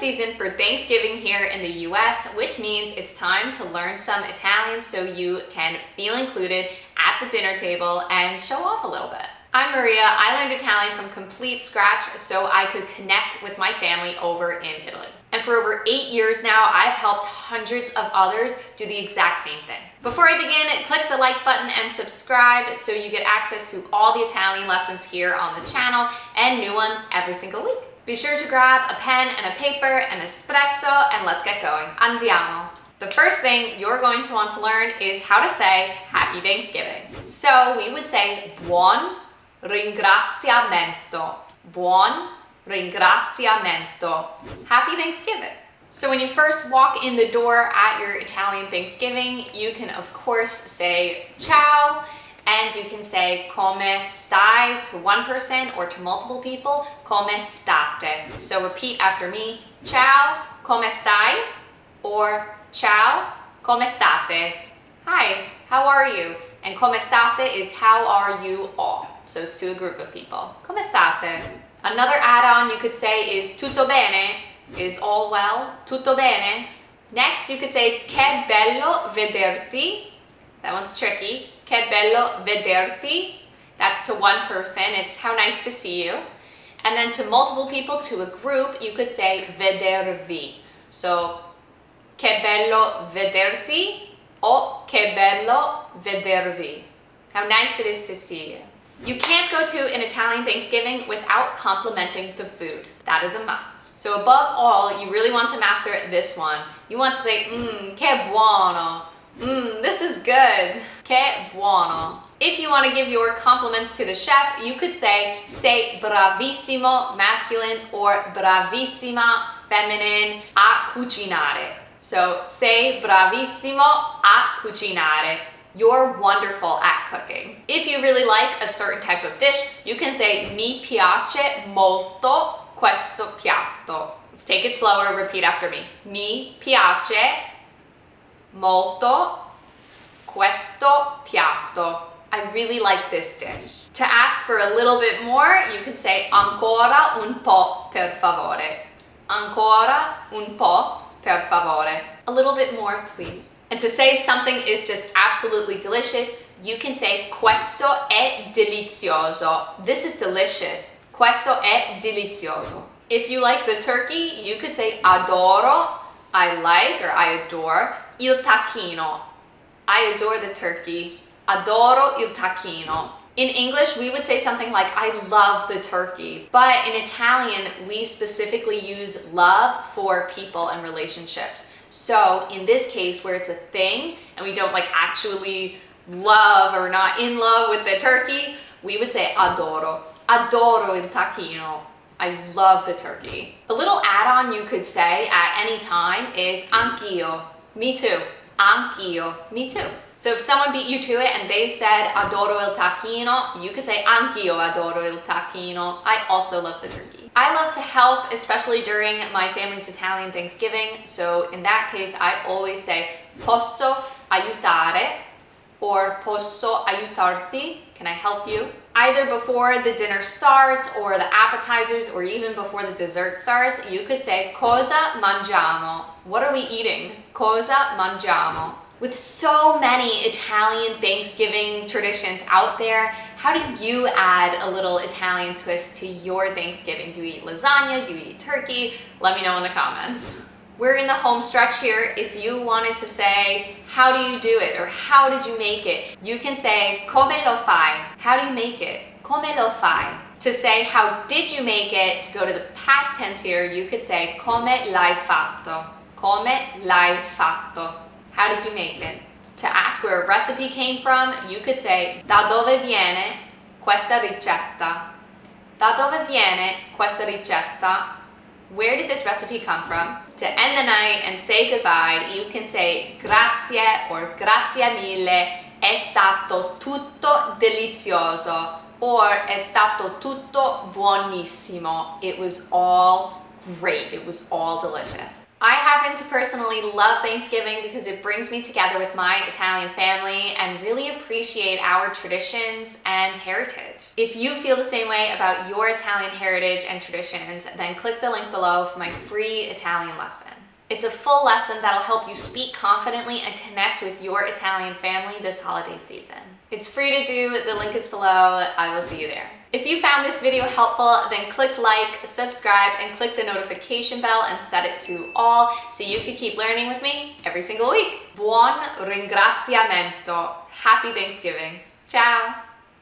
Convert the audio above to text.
season for Thanksgiving here in the US, which means it's time to learn some Italian so you can feel included at the dinner table and show off a little bit. I'm Maria. I learned Italian from complete scratch so I could connect with my family over in Italy. And for over 8 years now, I've helped hundreds of others do the exact same thing. Before I begin, click the like button and subscribe so you get access to all the Italian lessons here on the channel and new ones every single week. Be sure to grab a pen and a paper and espresso and let's get going. Andiamo! The first thing you're going to want to learn is how to say Happy Thanksgiving. So we would say Buon Ringraziamento. Buon Ringraziamento. Happy Thanksgiving. So when you first walk in the door at your Italian Thanksgiving, you can of course say ciao, and you can say come stai to one person or to multiple people, come state. So repeat after me, ciao, come stai, or ciao, come state. Hi, how are you? And come state is how are you all. So it's to a group of people. Come state. Another add-on you could say is tutto bene, is all well, tutto bene. Next you could say che bello vederti. That one's tricky. Che bello vederti. That's to one person. It's how nice to see you. And then to multiple people, to a group, you could say vedervi. So, che bello vederti o che bello vedervi. How nice it is to see you. You can't go to an Italian Thanksgiving without complimenting the food. That is a must. So above all, you really want to master this one. You want to say, che buono. This is good. Che buono. If you want to give your compliments to the chef, you could say sei bravissimo, masculine, or bravissima, feminine, a cucinare. So sei bravissimo a cucinare. You're wonderful at cooking. If you really like a certain type of dish, you can say mi piace molto questo piatto. Let's take it slower, repeat after me. Mi piace molto questo piatto. I really like this dish. To ask for a little bit more, you can say ancora un po' per favore. Ancora un po' per favore. A little bit more, please. And to say something is just absolutely delicious, you can say questo è delizioso. This is delicious. Questo è delizioso. If you like the turkey, you could say adoro, I like or I adore, il tacchino. I adore the turkey. Adoro il tacchino. In English, we would say something like, I love the turkey. But in Italian, we specifically use love for people and relationships. So in this case, where it's a thing, and we don't like actually love or not in love with the turkey, we would say adoro. Adoro il tacchino. I love the turkey. A little add-on you could say at any time is anch'io. Me too. Anch'io. Me too. So if someone beat you to it and they said adoro il tacchino, you could say anch'io adoro il tacchino. I also love the turkey. I love to help, especially during my family's Italian Thanksgiving. So in that case, I always say posso aiutare or posso aiutarti. Can I help you? Either before the dinner starts or the appetizers or even before the dessert starts, you could say cosa mangiamo. What are we eating? Cosa mangiamo. With so many Italian Thanksgiving traditions out there, how do you add a little Italian twist to your Thanksgiving? Do you eat lasagna? Do you eat turkey? Let me know in the comments. We're in the home stretch here. If you wanted to say, how do you do it? Or how did you make it? You can say, come lo fai? How do you make it? Come lo fai? To say, how did you make it? To go to the past tense here, you could say, come l'hai fatto? Come l'hai fatto? How did you make it? To ask where a recipe came from, you could say, da dove viene questa ricetta? Da dove viene questa ricetta? Where did this recipe come from? To end the night and say goodbye, you can say grazie or grazie mille, è stato tutto delizioso, or è stato tutto buonissimo. It was all great. It was all delicious. I happen to personally love Thanksgiving because it brings me together with my Italian family and really appreciate our traditions and heritage. If you feel the same way about your Italian heritage and traditions, then click the link below for my free Italian lesson. It's a full lesson that'll help you speak confidently and connect with your Italian family this holiday season. It's free to do, the link is below. I will see you there. If you found this video helpful, then click like, subscribe, and click the notification bell and set it to all so you can keep learning with me every single week. Buon Ringraziamento. Happy Thanksgiving. Ciao.